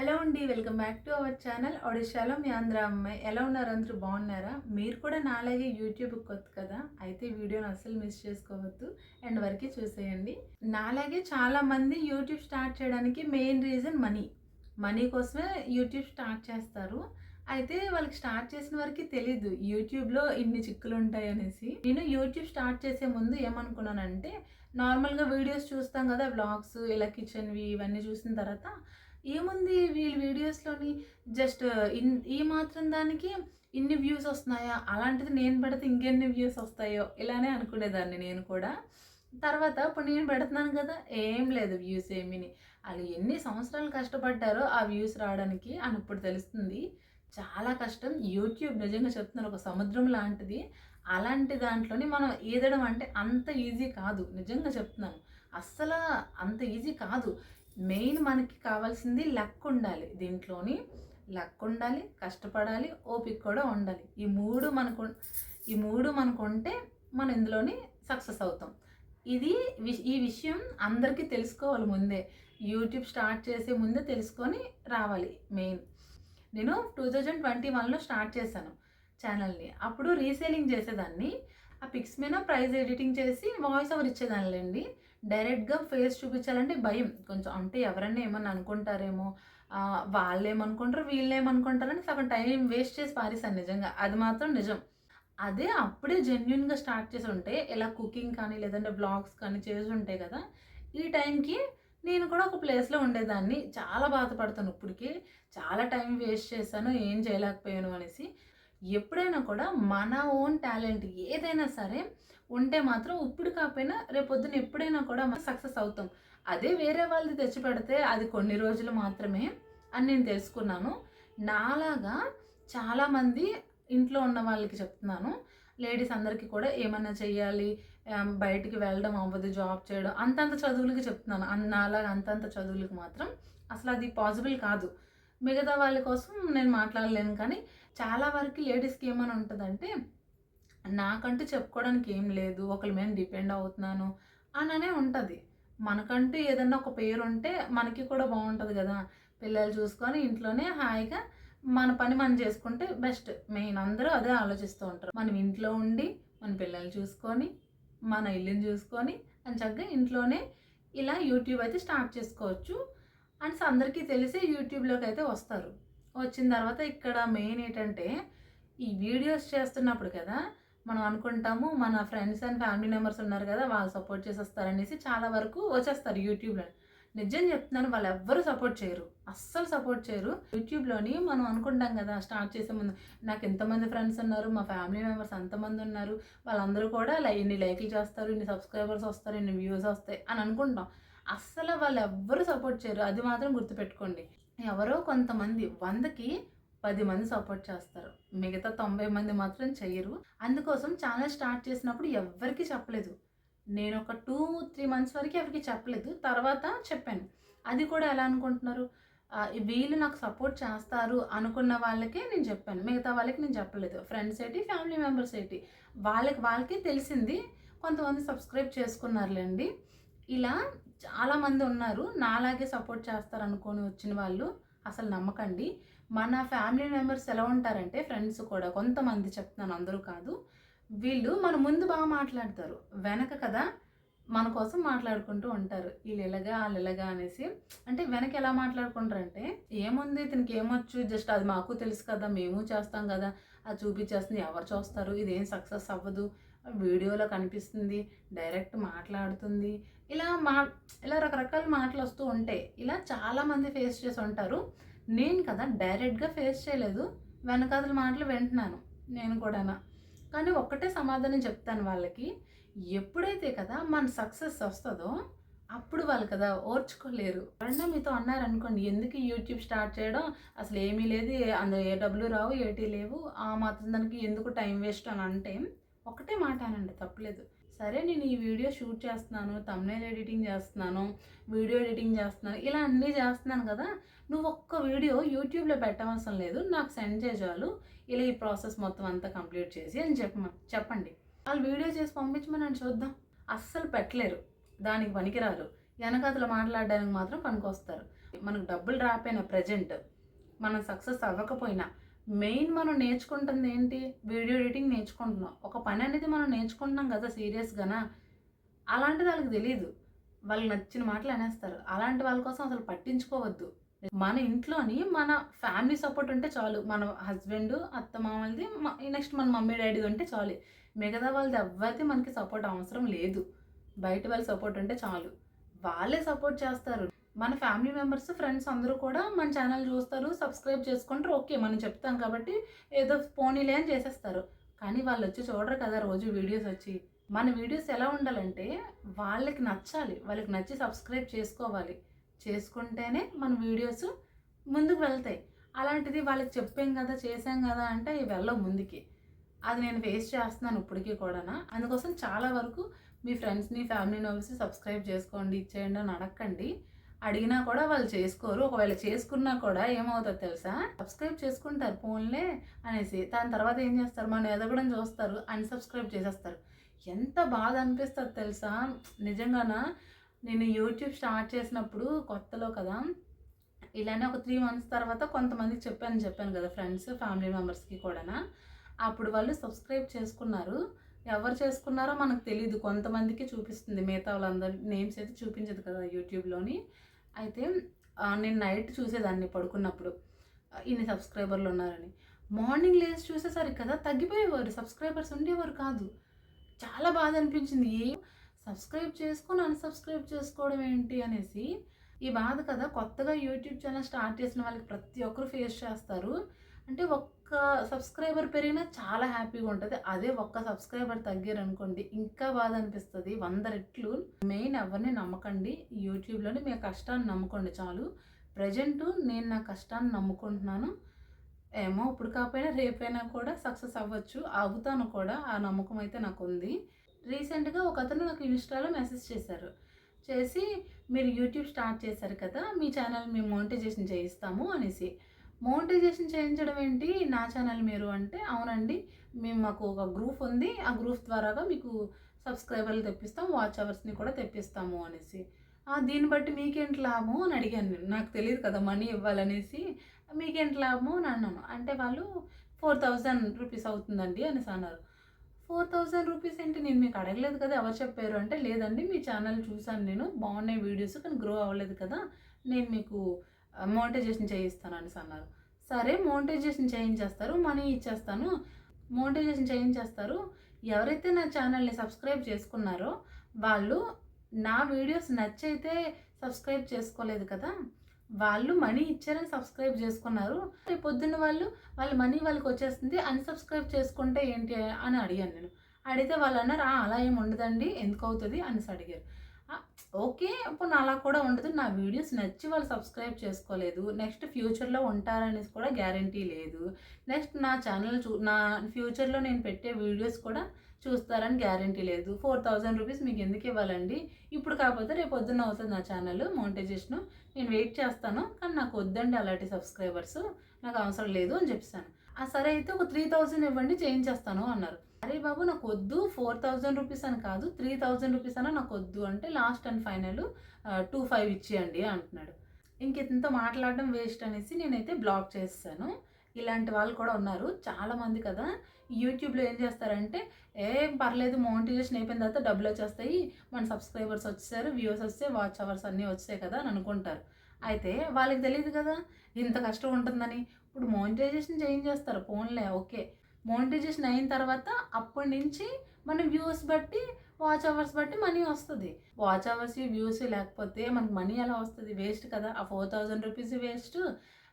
Hello అండి, welcome back to our channel. ఒడిశాలో మీ ఆంధ్ర అమ్మాయి. ఎలా ఉన్నారు? అందరూ బాగున్నారా? మీరు కూడా నాలాగే యూట్యూబ్ కొత్త కదా, అయితే ఈ వీడియోని అస్సలు మిస్ చేసుకోవద్దు, అండ్ వరకు చూసేయండి. నాలాగే చాలామంది యూట్యూబ్ స్టార్ట్ చేయడానికి మెయిన్ రీజన్ మనీ కోసమే యూట్యూబ్ స్టార్ట్ చేస్తారు. అయితే వాళ్ళకి స్టార్ట్ చేసిన వరకు తెలీదు యూట్యూబ్లో ఇన్ని చిక్కులు ఉంటాయి అనేసి. నేను యూట్యూబ్ స్టార్ట్ చేసే ముందు ఏమనుకున్నానంటే, నార్మల్గా వీడియోస్ చూస్తాం కదా, వ్లాగ్స్ ఇలా కిచెన్వి ఇవన్నీ చూసిన తర్వాత ఏముంది వీళ్ళ వీడియోస్‌లోని జస్ట్ ఈ మాత్రం దానికి ఇన్ని వ్యూస్ వస్తున్నాయా? అలాంటిది నేను పెడితే ఇంకెన్ని వ్యూస్ వస్తాయో ఇలానే అనుకునేదాన్ని నేను కూడా. తర్వాత ఇప్పుడు నేను పెడుతున్నాను కదా! ఏం లేదు వ్యూస్ ఏమీని. ఆళ్ళు ఎన్ని సంవత్సరాలు కష్టపడ్డారో ఆ వ్యూస్ రావడానికి అని ఇప్పుడు తెలుస్తుంది. చాలా కష్టం. యూట్యూబ్ నిజంగా చెప్తున్నాను ఒక సముద్రం లాంటిది. అలాంటి దాంట్లోని మనం ఈదడం అంటే అంత ఈజీ కాదు. నిజంగా చెప్తున్నాను. అస్సల అంత ఈజీ కాదు. మెయిన్ మనకి కావాల్సింది లక్ ఉండాలి దీంట్లోని. లక్ ఉండాలి, కష్టపడాలి, ఓపిక కూడా ఉండాలి. ఈ 3 మనకుంటే మనం ఇందులోని సక్సెస్ అవుతాం. ఈ విషయం అందరికీ తెలుసుకోవాలి ముందే. యూట్యూబ్ స్టార్ట్ చేసే ముందే తెలుసుకొని రావాలి మెయిన్. నేను 2021లో స్టార్ట్ చేశాను ఛానల్‌ని. అప్పుడు రీసేలింగ్ చేసేదాన్ని. ఆ పిక్స్ మీద ప్రైస్ ఎడిటింగ్ చేసి వాయిస్ ఓవర్ ఇచ్చేదాన్నిలెండి. డైరెక్ట్‌గా ఫేస్ చూపించాలంటే భయం కొంచెం. అంటే ఎవరన్నా ఏమన్నా అనుకుంటారేమో, వాళ్ళేమనుకుంటారు, వీళ్ళేమనుకుంటారని సగం టైం వేస్ట్ చేసి పారేసాను నిజంగా. అది మాత్రం నిజం. అదే అప్పుడే జెన్యూన్‌గా స్టార్ట్ చేసుంటే ఇలా కుకింగ్ కానీ, లేదంటే వ్లాగ్స్ కానీ చేసుంటే కదా, ఈ టైంకి నేను కూడా ఒక ప్లేస్‌లో ఉండేదాన్ని. చాలా బాధపడతాను ఇప్పటికి. చాలా టైం వేస్ట్ చేశాను, ఏం చేయలేకపోయాను అనేసి. ఎప్పుడైనా కూడా మన ఓన్ టాలెంట్ ఏదైనా సరే ఉంటే మాత్రం ఇప్పుడు కాకపోయినా రేపొద్దున ఎప్పుడైనా కూడా మనం సక్సెస్ అవుతాం. అదే వేరే వాళ్ళది తెచ్చిపెడితే అది కొన్ని రోజులు మాత్రమే అని నేను తెలుసుకున్నాను. నాలాగా చాలామంది ఇంట్లో ఉన్న వాళ్ళకి చెప్తున్నాను. లేడీస్ అందరికీ కూడా ఏమన్నా చెయ్యాలి, బయటికి వెళ్ళడం అవ్వదు, జాబ్ చేయడం అంతంత చదువులకి చెప్తున్నాను. నాలాగా అంతంత చదువులకి మాత్రం అసలు అది పాసిబుల్ కాదు. మిగతా వాళ్ళ కోసం నేను మాట్లాడలేను. కానీ చాలా వరకు లేడీస్‌కి ఏమని ఉంటదంటే, నాకంటూ చెప్పుకోవడానికి ఏం లేదు, ఒకళ్ళ మీద డిపెండ్ అవుతున్నాను అననే ఉంటది. మనకంటూ ఏదన్నా ఒక పేరుంటే మనకి కూడా బావుంటది గదా! పిల్లలు చూసుకొని ఇంట్లోనే హాయిగా మన పని మనం చేసుకుంటే బెస్ట్. మెయిన్ అందరూ అదే ఆలోచిస్తూ ఉంటారు. మనం ఇంట్లో ఉండి, మన పిల్లల్ని చూసుకొని, మన ఇల్లుని చూసుకొని ఎంచక్కా ఇంట్లోనే ఇలా యూట్యూబ్ అయితే స్టార్ట్ చేసుకోవచ్చు. అండ్స్ అందరికీ తెలిసి యూట్యూబ్‌లోకైతే వస్తారు. వచ్చిన తర్వాత ఇక్కడ మెయిన్ ఏంటంటే, ఈ వీడియోస్ చేస్తున్నప్పుడు కదా, మనం అనుకుంటాము మన ఫ్రెండ్స్ అండ్ ఫ్యామిలీ మెంబర్స్ ఉన్నారు కదా, వాళ్ళు సపోర్ట్ చేసేస్తారనేసి చాలా వరకు వచ్చేస్తారు యూట్యూబ్‌లో. నిజం చెప్తున్నాను, వాళ్ళెవ్వరూ సపోర్ట్ చేయరు. అస్సలు సపోర్ట్ చేయరు. యూట్యూబ్‌లోని మనం అనుకుంటాం కదా స్టార్ట్ చేసే ముందు, నాకు ఇంతమంది ఫ్రెండ్స్ ఉన్నారు, మా ఫ్యామిలీ మెంబర్స్ అంతమంది ఉన్నారు, వాళ్ళందరూ కూడా ఇన్ని లైకులు చేస్తారు, ఇన్ని సబ్స్క్రైబర్స్ వస్తారు, ఇన్ని వ్యూస్ వస్తాయి అని అనుకుంటాం. అస్సలు వాళ్ళెవ్వరూ సపోర్ట్ చేయరు. అది మాత్రం గుర్తుపెట్టుకోండి. ఎవరో కొంతమంది 100కి 10 మంది సపోర్ట్ చేస్తారు. మిగతా 90 మంది మాత్రం చెయ్యరు. అందుకోసం ఛానల్ స్టార్ట్ చేసినప్పుడు ఎవ్వరికీ చెప్పలేదు. నేనొక 2, 3 మంత్స్ వరకి ఎవరికీ చెప్పలేదు. తర్వాత చెప్పాను. అది కూడా ఎలా అనుకుంటున్నారు, వీళ్ళు నాకు సపోర్ట్ చేస్తారు అనుకున్న వాళ్ళకే నేను చెప్పాను. మిగతా వాళ్ళకి నేను చెప్పలేదు. ఫ్రెండ్స్ ఏంటి, ఫ్యామిలీ మెంబర్స్ ఏంటి, వాళ్ళకే తెలిసింది. కొంతమంది సబ్స్క్రైబ్ చేసుకున్నారులెండి. ఇలా చాలామంది ఉన్నారు. నాలాగే సపోర్ట్ చేస్తారనుకోని వచ్చిన వాళ్ళు అసలు నమ్మకండి. మన ఫ్యామిలీ మెంబర్స్ ఎలా ఉంటారంటే, ఫ్రెండ్స్ కూడా కొంతమంది చెప్తున్నాను, అందరూ కాదు. వీళ్ళు మన ముందు బాగా మాట్లాడతారు. వెనక కదా మన కోసం మాట్లాడుకుంటూ ఉంటారు. ఈళ్ళిలాగా, ఆళ్ళిలాగా అనేసి. అంటే వెనక ఎలా మాట్లాడుకుంటారంటే, ఏముంది ఇతనికి ఏమొచ్చు, జస్ట్ అది మాకు తెలుసు కదా, మేము చేస్తాం కదా, అది చూపించేస్తుంది, ఎవరు చూస్తారు, ఇదేం సక్సెస్ అవ్వదు, వీడియోలో కనిపిస్తుంది, డైరెక్ట్ మాట్లాడుతుంది, ఇలా మా ఇలా రకరకాల మాటలు వస్తూ ఉంటాయి. ఇలా చాలామంది ఫేస్ చేసి ఉంటారు. నేను కదా డైరెక్ట్‌గా ఫేస్ చేయలేదు. వెనకాతల మాటలు వింటున్నాను నేను కూడాను. కానీ ఒక్కటే సమాధానం చెప్తాను వాళ్ళకి. ఎప్పుడైతే కదా మన సక్సెస్ వస్తదో, అప్పుడు వాళ్ళు కదా ఓర్చుకోలేరు. ఎవరన్నా మీతో అన్నారనుకోండి, ఎందుకు యూట్యూబ్ స్టార్ట్ చేయడం, అసలు ఏమీ లేదు, అందులో ఏ డబ్బులు రావు, ఏటి లేవు, ఆ మాత్రం దానికి ఎందుకు టైం వేస్ట్ అని అంటే, ఒకటే మాట అనండి, తప్పులేదు. సరే నేను ఈ వీడియో షూట్ చేస్తున్నాను, థంబ్‌నెయిల్ ఎడిటింగ్ చేస్తున్నాను, వీడియో ఎడిటింగ్ చేస్తున్నాను, ఇలా అన్నీ చేస్తున్నాను కదా, నువ్వు ఒక్క వీడియో యూట్యూబ్‌లో పెట్టవసరం లేదు, నాకు సెండ్ చేయి చాలు, ఇలా ఈ ప్రాసెస్ మొత్తం అంతా కంప్లీట్ చేసి అని చెప్పండి. వాళ్ళు వీడియో చేసి పంపించమనండి చూద్దాం. అస్సలు పెట్టలేరు. దానికి పనికిరారు. వెనకాతల మాట్లాడడానికి మాత్రం పనికొస్తారు. మనకు డబ్బులు రాకపోయినా ప్రజెంట్ మనం సక్సెస్ అవ్వకపోయినా మెయిన్ మనం నేర్చుకుంటుంది ఏంటి? వీడియో ఎడిటింగ్ నేర్చుకుంటున్నాం. ఒక పని అనేది మనం నేర్చుకుంటున్నాం కదా సీరియస్‌గాన. అలాంటిది వాళ్ళకి తెలీదు. వాళ్ళకి నచ్చిన మాటలు అనేస్తారు. అలాంటి వాళ్ళ కోసం అసలు పట్టించుకోవద్దు. మన ఇంట్లోని మన ఫ్యామిలీ సపోర్ట్ ఉంటే చాలు. మన హస్బెండ్, అత్తమామలది నెక్స్ట్ మన మమ్మీ డ్యాడీది ఉంటే చాలు. మిగతా వాళ్ళది ఎవ్వరిది మనకి సపోర్ట్ అవసరం లేదు. బయట వాళ్ళ సపోర్ట్ ఉంటే చాలు. వాళ్ళే సపోర్ట్ చేస్తారు. మన ఫ్యామిలీ మెంబర్స్, ఫ్రెండ్స్ అందరూ కూడా మన ఛానల్ చూస్తారు, సబ్స్క్రైబ్ చేసుకుంటారు. ఓకే. మనం చెప్తాం కాబట్టి ఏదో పోనీలే అని చేసేస్తారు. కానీ వాళ్ళొచ్చి చూడరు కదా రోజు వీడియోస్ వచ్చి. మన వీడియోస్ ఎలా ఉండాలంటే వాళ్ళకి నచ్చాలి. వాళ్ళకి నచ్చి సబ్స్క్రైబ్ చేసుకోవాలి. చేసుకుంటేనే మన వీడియోస్ ముందుకు వెళ్తాయి. అలాంటిది వాళ్ళకి చెప్పాం కదా, చేసాం కదా అంటే అవి వెళ్ళవు ముందుకి. అది నేను ఫేస్ చేస్తున్నాను ఇప్పటికీ కూడానా. అందుకోసం చాలా వరకు మీ ఫ్రెండ్స్‌ని, ఫ్యామిలీ మెంబర్స్‌ని సబ్స్క్రైబ్ చేసుకోండి, ఇచ్చేయండి అని అడగకండి. అడిగినా కూడా వాళ్ళు చేసుకోరు. ఒకవేళ చేసుకున్నా కూడా ఏమవుతదో తెలుసా? సబ్స్క్రైబ్ చేసుకుంటారు పోన్లే అనేసి. దాని తర్వాత ఏం చేస్తారు? మనం ఎదగడం చూస్తారు. అన్‌సబ్స్క్రైబ్ చేసేస్తారు. ఎంత బాధ అనిపిస్తది తెలుసా? నిజంగాన నేను యూట్యూబ్ స్టార్ట్ చేసినప్పుడు కొత్తలో కదా! ఇలానే ఒక 3 మంత్స్ తర్వాత కొంతమందికి చెప్పాను కదా ఫ్రెండ్స్, ఫ్యామిలీ మెంబర్స్‌కి కూడానా. అప్పుడు వాళ్ళు సబ్స్క్రైబ్ చేసుకున్నారు. ఎవరు చేసుకున్నారో మనకు తెలీదు. కొంతమందికి చూపిస్తుంది. మిగతా వాళ్ళందరి నేమ్స్ అయితే చూపించదు కదా యూట్యూబ్‌లోని. అయితే నేను నైట్ చూసేదాన్ని పడుకున్నప్పుడు. ఇన్ని సబ్స్క్రైబర్లు ఉన్నారని. మార్నింగ్ లేసి చూసేసరికి కదా తగ్గిపోయేవారు. సబ్స్క్రైబర్స్ ఉండేవారు కాదు. చాలా బాధ అనిపించింది. సబ్స్క్రైబ్ చేసుకొని అన్‌సబ్స్క్రైబ్ చేసుకోవడం ఏంటి అనేసి. ఈ బాధ కదా కొత్తగా యూట్యూబ్ ఛానల్ స్టార్ట్ చేసిన వాళ్ళకి ప్రతి ఒక్కరు ఫేస్ చేస్తారు. అంటే ఒక్క సబ్స్క్రైబర్ పెరిగినా చాలా హ్యాపీగా ఉంటది. అదే ఒక్క సబ్స్క్రైబర్ తగ్గారనుకోండి ఇంకా బాధ అనిపిస్తది 100 రెట్లు. మెయిన్ ఎవరిని నమ్మకండి. యూట్యూబ్‌లోని మీ కష్టాన్ని నమ్ముకోండి చాలు. ప్రెజెంటు నేను నా కష్టాన్ని నమ్ముకుంటున్నాను. ఏమో ఇప్పుడు కాకపోయినా రేపైనా కూడా సక్సెస్ అవ్వచ్చు. అవుతాను కూడా. ఆ నమ్మకం అయితే నాకుంది. రీసెంట్‌గా ఒకతను నాకు ఇన్‌స్టాలో మెసేజ్ చేశారు. చేసి మీరు యూట్యూబ్ స్టార్ట్ చేశారు కదా! మీ ఛానల్ మేము మోనిటైజేషన్ చేయిస్తాము అనేసి. మోనిటైజేషన్ చేయించడం ఏంటి? నా ఛానల్ మీరు అంటే, అవునండి. మాకు ఒక గ్రూప్ ఉంది. ఆ గ్రూప్ ద్వారాగా మీకు సబ్స్క్రైబర్లు తెప్పిస్తాం. వాచ్ అవర్స్‌ని కూడా తెప్పిస్తాము అనేసి. దీన్ని బట్టి మీకేంటి లాభం అని అడిగాను నేను. నాకు తెలీదు కదా మనీ ఇవ్వాలనేసి. మీకేంటి లాభము అని అన్నాను. అంటే వాళ్ళు 4000 రూపీస్ అవుతుందండి అనేసి అన్నారు. 4000 రూపీస్ ఏంటి? నేను మీకు అడగలేదు కదా! ఎవరు చెప్పారు అంటే, లేదండి మీ ఛానల్ చూసాను నేను. బాగున్నాయి వీడియోస్ కానీ గ్రో అవ్వలేదు కదా! నేను మీకు మోనిటైజేషన్ చేయిస్తాను అనేసి అన్నారు. సరే మోనిటైజేషన్ చేయించేస్తారు. మనీ ఇచ్చేస్తాను. మోనిటైజేషన్ చేయించేస్తారు. ఎవరైతే నా ఛానల్‌ని సబ్స్క్రైబ్ చేసుకున్నారో వాళ్ళు నా వీడియోస్ నచ్చైతే సబ్స్క్రైబ్ చేసుకోలేదు కదా! వాళ్ళు మనీ ఇచ్చారని సబ్స్క్రైబ్ చేసుకున్నారు. రేపు పొద్దున్న వాళ్ళ మనీ వాళ్ళకొచ్చేస్తుంది. అన్‌సబ్స్క్రైబ్ చేసుకుంటే ఏంటి అని అడిగాను నేను. అడిగితే వాళ్ళన్నారు, అలా ఏమి ఉండదండి. ఎందుకవుతది అనేసి అడిగారు. ఓకే. పోనీ అలా కూడా ఉండదు. నా వీడియోస్ నచ్చి వాళ్ళు సబ్స్క్రైబ్ చేసుకోలేదు. నెక్స్ట్ ఫ్యూచర్‌లో ఉంటారనేసి కూడా గ్యారంటీ లేదు. నెక్స్ట్ నా ఛానల్ నా ఫ్యూచర్‌లో నేను పెట్టే వీడియోస్ కూడా చూస్తారని గ్యారంటీ లేదు. 4000 రూపీస్ మీకు ఎందుకు ఇవ్వాలండి? ఇప్పుడు కాకపోతే రేపు పొద్దున్న అవుతుంది నా ఛానల్ మోనిటైజేషను. నేను వెయిట్ చేస్తాను. కానీ నాకు వద్దండి అలాంటి సబ్స్క్రైబర్స్. నాకు అవసరం లేదు అని చెప్పేసాను. సరే అయితే ఒక 3000 ఇవ్వండి చేయించేస్తాను అన్నారు. అరే బాబు నాకొద్దు 4000 రూపీస్ అని కాదు 3000 రూపీస్ అన్నా నాకొద్దు అంటే లాస్ట్ అండ్ ఫైనల్ 25 ఇచ్చేయండి అంటున్నాడు. ఇంక ఇతనితో మాట్లాడడం వేస్ట్ అనేసి నేనైతే బ్లాక్ చేసేసాను. ఇలాంటి వాళ్ళు కూడా ఉన్నారు చాలామంది కదా. యూట్యూబ్‌లో ఏం చేస్తారంటే, ఏం పర్లేదు మోనిటైజేషన్ అయిపోయిన తర్వాత డబ్బులొచ్చేస్తాయి. మన సబ్స్క్రైబర్స్ వచ్చేసారు, వ్యూస్ వచ్చేసాయి, వాచ్ అవర్స్ అన్నీ వచ్చాయి కదా అని అనుకుంటారు. అయితే వాళ్ళకి తెలీదు కదా ఇంత కష్టం ఉంటుందని. ఇప్పుడు మోనిటైజేషన్ చేయించేస్తారు పోన్లే ఓకే. మోనిటైజేషన్ అయిన తర్వాత అప్పటి నుంచి మనం వ్యూస్ బట్టి, వాచ్ అవర్స్ బట్టి మనీ వస్తది. వాచ్ అవర్స్, వ్యూస్ లేకపోతే మనకు మనీ ఎలా వస్తది? వేస్ట్ కదా! ఆ 4000 రూపీస్ వేస్ట్.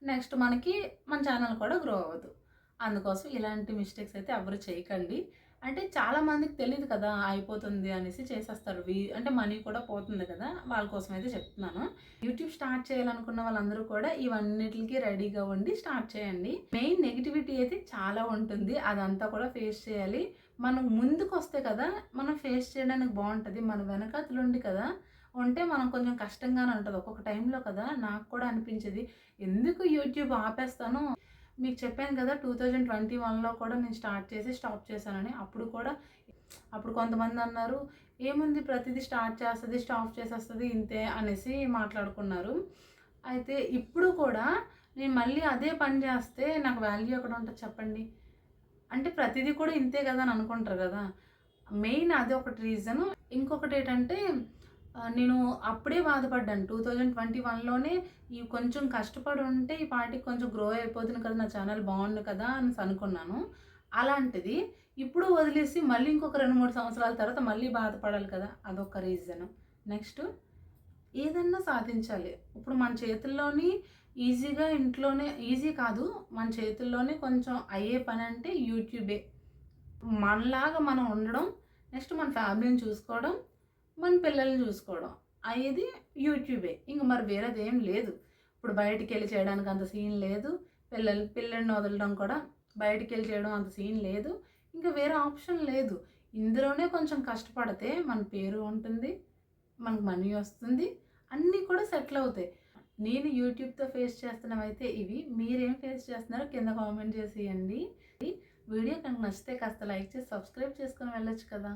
నెక్స్ట్ మన ఛానల్ కూడా గ్రో అవ్వదు. అందుకోసం ఇలాంటి మిస్టేక్స్ అయితే ఎవరు చేయకండి. అంటే చాలామందికి తెలీదు కదా! అయిపోతుంది అనేసి చేసేస్తారు. అంటే మనీ కూడా పోతుంది కదా! వాళ్ళ కోసం అయితే చెప్తున్నాను. యూట్యూబ్ స్టార్ట్ చేయాలనుకున్న వాళ్ళందరూ కూడా ఇవన్నిటికి రెడీగా ఉండి స్టార్ట్ చేయండి. మెయిన్ నెగటివిటీ అయితే చాలా ఉంటుంది. అదంతా కూడా ఫేస్ చేయాలి. మనం ముందుకొస్తే కదా మనం ఫేస్ చేయడానికి బాగుంటుంది. మన వెనకాతలుండి కదా ఉంటే మనం కొంచెం కష్టంగానే ఉంటుంది. ఒక్కొక్క టైంలో కదా నాకు కూడా అనిపించేది ఎందుకు యూట్యూబ్ ఆపేస్తాను. మీకు చెప్పాను కదా 2021లో కూడా నేను స్టార్ట్ చేసి స్టాప్ చేశానని. అప్పుడు కొంతమంది అన్నారు, ఏముంది ప్రతిదీ స్టార్ట్ చేస్తది, స్టాప్ చేసేస్తది ఇంతే అనేసి మాట్లాడుకున్నారు. అయితే ఇప్పుడు కూడా నేను మళ్ళీ అదే పని చేస్తే నాకు వాల్యూ ఎక్కడ ఉంటది చెప్పండి? అంటే ప్రతిదీ కూడా ఇంతే కదా అని అనుకుంటారు కదా! మెయిన్ అదొకటి రీజను. ఇంకొకటేంటంటే నేను అప్పుడే బాధపడ్డాను. 2021లోనే ఈ కొంచెం కష్టపడి ఉంటే ఈ పాటికి కొంచెం గ్రో అయిపోదును కదా! నా ఛానల్ బావుండు కదా! అనేసి అనుకున్నాను. అలాంటిది ఇప్పుడు వదిలేసి మళ్ళీ ఇంకొక 2, 3 సంవత్సరాల తర్వాత మళ్ళీ బాధపడాలి కదా! అదొక రీజను. నెక్స్ట్ ఏదన్నా సాధించాలి. ఇప్పుడు మన చేతుల్లోని ఈజీగా ఇంట్లోనే ఈజీ కాదు. మన చేతుల్లోనే కొంచెం అయ్యే పనంటే యూట్యూబే. మనలాగా మనం ఉండడం, నెక్స్ట్ మన ఫ్యామిలీని చూసుకోవడం, మన పిల్లల్ని చూసుకోవడం. అయ్యేది యూట్యూబే. ఇంక మరి వేరేదేం లేదు. ఇప్పుడు బయటికెళ్ళి చేయడానికి అంత సీన్ లేదు. పిల్లని వదలడం కూడా బయటికెళ్ళి చేయడం అంత సీన్ లేదు. ఇంక వేరే ఆప్షన్ లేదు. ఇందులోనే కొంచెం కష్టపడితే మన పేరు ఉంటుంది. మనకు మనీ వస్తుంది. అన్నీ కూడా సెటిల్ అవుతాయి. నేను యూట్యూబ్‌తో ఫేస్ చేస్తున్నవైతే ఇవి. మీరేం ఫేస్ చేస్తున్నారో కింద కామెంట్ చేసేయండి. వీడియో కనుక నచ్చితే కాస్త లైక్ చేసి సబ్స్క్రైబ్ చేసుకొని వెళ్ళొచ్చు కదా!